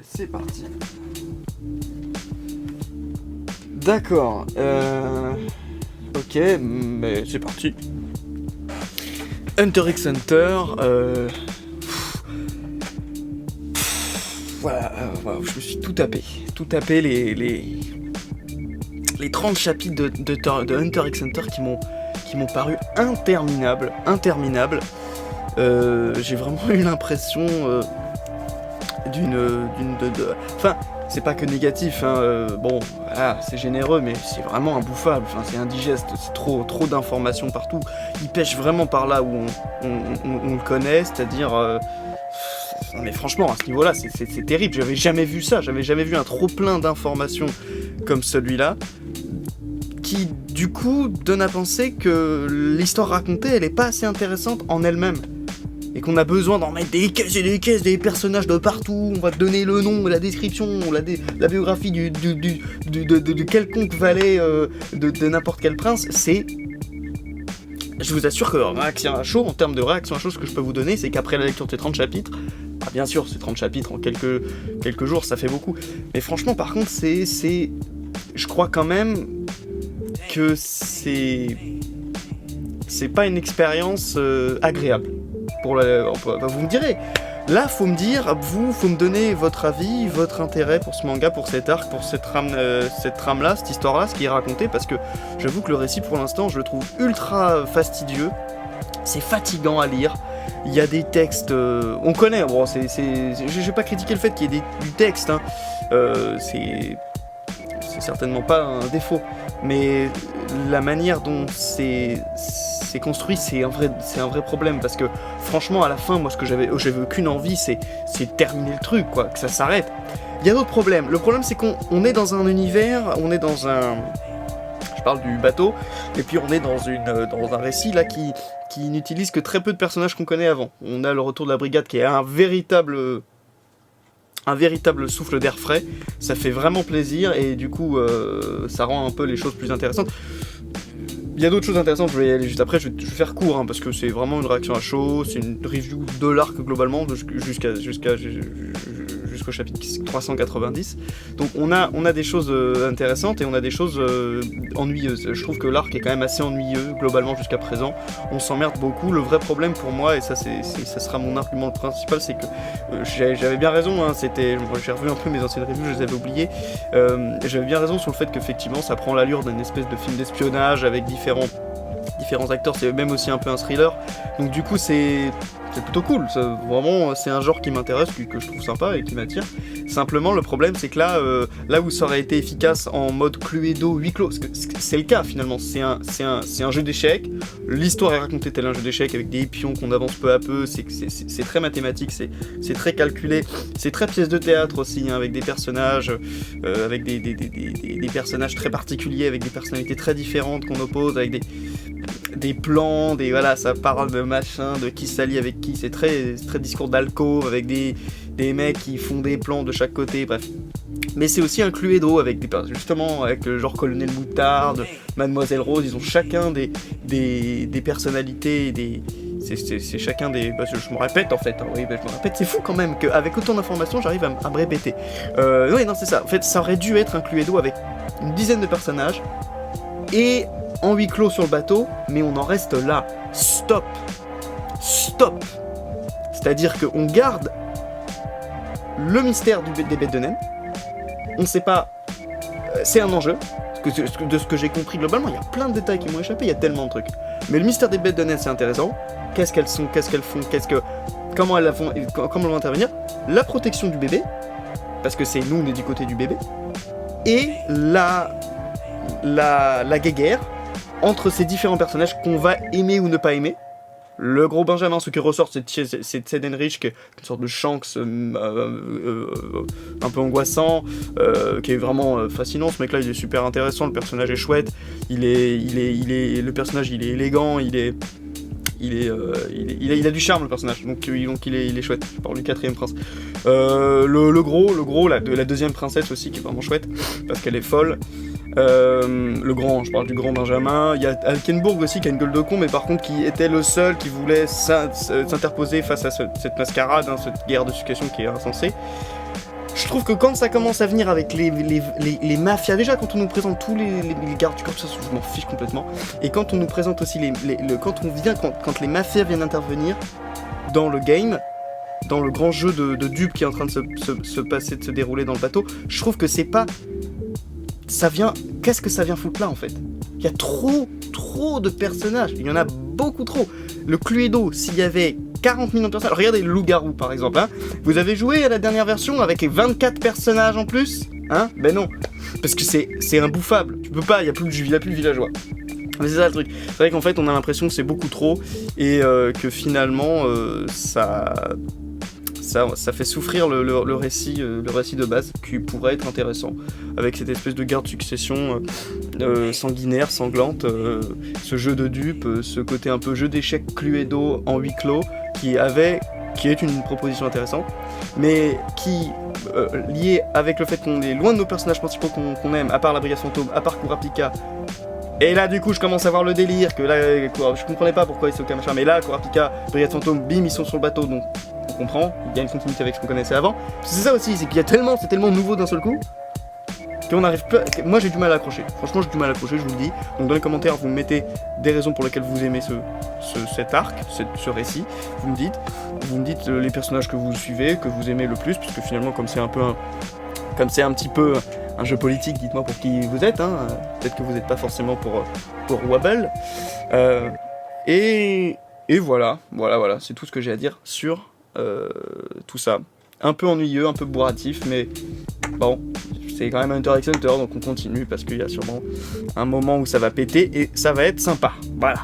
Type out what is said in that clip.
C'est parti. D'accord. Ok, mais c'est parti. Hunter x Hunter. Voilà, je me suis tout tapé. Tout tapé les 30 chapitres de Hunter x Hunter qui m'ont paru interminables. J'ai vraiment eu l'impression enfin, c'est pas que négatif, hein, bon, voilà, c'est généreux, mais c'est vraiment imbouffable, enfin, c'est indigeste, c'est trop d'informations partout. Il pêche vraiment par là où on le connaît, c'est-à-dire... mais franchement, à ce niveau-là, c'est terrible, j'avais jamais vu ça, j'avais jamais vu un trop-plein d'informations comme celui-là, qui, du coup, donne à penser que l'histoire racontée, elle est pas assez intéressante en elle-même. Et qu'on a besoin d'en mettre des caisses et des caisses, des personnages de partout, on va te donner le nom, la description, la biographie de quelconque valet de n'importe quel prince, c'est... Je vous assure que réaction à chaud, en termes de réaction à chaud, ce que je peux vous donner, c'est qu'après la lecture de ces 30 chapitres, bien sûr, ces 30 chapitres en quelques jours, ça fait beaucoup, mais franchement, par contre, je crois quand même que c'est pas une expérience agréable. Vous me direz, là faut me donner votre avis, votre intérêt pour ce manga, pour cet arc, pour cette trame-là, cette histoire-là, ce qui est raconté, parce que j'avoue que le récit pour l'instant je le trouve ultra fastidieux, c'est fatigant à lire, il y a des textes, on connaît, bon, je vais pas critiquer le fait qu'il y ait du texte, hein. C'est certainement pas un défaut, mais la manière dont c'est construit, c'est un vrai problème, parce que franchement à la fin, moi ce que j'avais aucune envie, c'est de terminer le truc, quoi, que ça s'arrête. Il y a d'autres problèmes. Le problème, c'est qu'on est dans un univers, je parle du bateau, et puis on est dans un récit là qui n'utilise que très peu de personnages qu'on connaît avant. On a le retour de la brigade qui est un véritable souffle d'air frais, ça fait vraiment plaisir, et du coup ça rend un peu les choses plus intéressantes. Il y a d'autres choses intéressantes, je vais y aller juste après, je vais faire court, hein, parce que c'est vraiment une réaction à chaud, c'est une review de l'arc globalement, jusqu'au chapitre 390. Donc on a des choses intéressantes et on a des choses ennuyeuses. Je trouve que l'arc est quand même assez ennuyeux globalement jusqu'à présent, on s'emmerde beaucoup. Le vrai problème pour moi, et ça sera mon argument principal, c'est que j'avais bien raison, hein, j'ai revu un peu mes anciennes reviews, je les avais oubliées, j'avais bien raison sur le fait qu'effectivement ça prend l'allure d'une espèce de film d'espionnage avec différents acteurs, c'est même aussi un peu un thriller, donc du coup c'est plutôt cool, vraiment c'est un genre qui m'intéresse, que je trouve sympa et qui m'attire. Simplement le problème c'est que là où ça aurait été efficace en mode Cluedo huis clos, parce que c'est le cas finalement, c'est un jeu d'échecs, l'histoire est racontée tel un jeu d'échecs avec des pions qu'on avance peu à peu, c'est très mathématique, c'est très calculé, c'est très pièce de théâtre aussi, hein, avec des personnages avec des personnages très particuliers, avec des personnalités très différentes qu'on oppose, avec des plans, voilà, ça parle de machin, de qui s'allie avec qui, c'est très discours d'alcôve, avec des mecs qui font des plans de chaque côté, bref. Mais c'est aussi un Cluedo avec justement avec le genre Colonel Moutarde, Mademoiselle Rose, ils ont chacun des personnalités, c'est chacun des... Bah, je me répète en fait, hein, oui, bah, je me répète, c'est fou quand même qu'avec autant d'informations j'arrive à me répéter. Oui, non, c'est ça, en fait ça aurait dû être un Cluedo avec une dizaine de personnages, et en huis clos sur le bateau, mais on en reste là. Stop. C'est-à-dire qu'on garde le mystère des bêtes de naine, on sait pas... c'est un enjeu, de ce que j'ai compris globalement, il y a plein de détails qui m'ont échappé, il y a tellement de trucs. Mais le mystère des bêtes de naine, c'est intéressant. Qu'est-ce qu'elles sont, qu'est-ce qu'elles font, comment elles vont intervenir. La protection du bébé, parce que nous, on est du côté du bébé. Et la guéguerre entre ces différents personnages qu'on va aimer ou ne pas aimer. Le gros Benjamin, ce qui ressort, c'est Sedenrich, qui est une sorte de Shanks un peu angoissant, qui est vraiment fascinant. Ce mec-là, il est super intéressant, le personnage est chouette, le personnage, il est élégant, il a du charme, le personnage, donc il est chouette. Je parle du quatrième prince. Le gros, la deuxième princesse aussi, qui est vraiment chouette, parce qu'elle est folle. Je parle du grand Benjamin. Il y a Alkenburg aussi qui a une gueule de con, mais par contre qui était le seul qui voulait s'interposer face à cette mascarade, hein, cette guerre de succession qui est insensée. Je trouve que quand ça commence à venir avec les mafias, déjà quand on nous présente tous les gardes du corps, ça je m'en fiche complètement, et quand on nous présente aussi quand les mafias viennent intervenir dans le game, dans le grand jeu de dupes qui est en train de se dérouler dans le bateau, je trouve que c'est pas... Qu'est-ce que ça vient foutre là en fait? Il y a trop de personnages, il y en a beaucoup trop. Le Cluedo, s'il y avait 40 millions de personnages, regardez le loup-garou par exemple, hein. Vous avez joué à la dernière version avec 24 personnages en plus, hein? Ben non, parce que c'est imbouffable, tu peux pas, il y a plus de villageois. Mais c'est ça le truc, c'est vrai qu'en fait on a l'impression que c'est beaucoup trop, et que finalement ça fait souffrir le récit de base, qui pourrait être intéressant, avec cette espèce de guerre de succession sanguinaire, sanglante, ce jeu de dupes, ce côté un peu jeu d'échecs Cluedo en huis clos, qui est une proposition intéressante, mais qui, lié avec le fait qu'on est loin de nos personnages principaux qu'on aime, à part la Brigade Fantôme, à part Kurapika. Et là du coup je commence à voir le délire, que là je comprenais pas pourquoi ils sont au machin, mais là Kurapika, Brigade Fantôme, bim, ils sont sur le bateau, donc on comprend, il y a une continuité avec ce qu'on connaissait avant. C'est ça aussi, c'est qu'il y a c'est tellement nouveau d'un seul coup, qu'on arrive plus moi j'ai du mal à accrocher, franchement j'ai du mal à accrocher, je vous le dis. Donc dans les commentaires vous me mettez des raisons pour lesquelles vous aimez cet arc, ce récit, vous me dites les personnages que vous suivez, que vous aimez le plus, puisque finalement comme c'est un petit peu un jeu politique, dites-moi pour qui vous êtes, hein. Peut-être que vous n'êtes pas forcément pour Wabble. Et voilà, c'est tout ce que j'ai à dire sur tout ça. Un peu ennuyeux, un peu bourratif, mais bon, c'est quand même un Hunter x Hunter, donc on continue parce qu'il y a sûrement un moment où ça va péter et ça va être sympa. Voilà.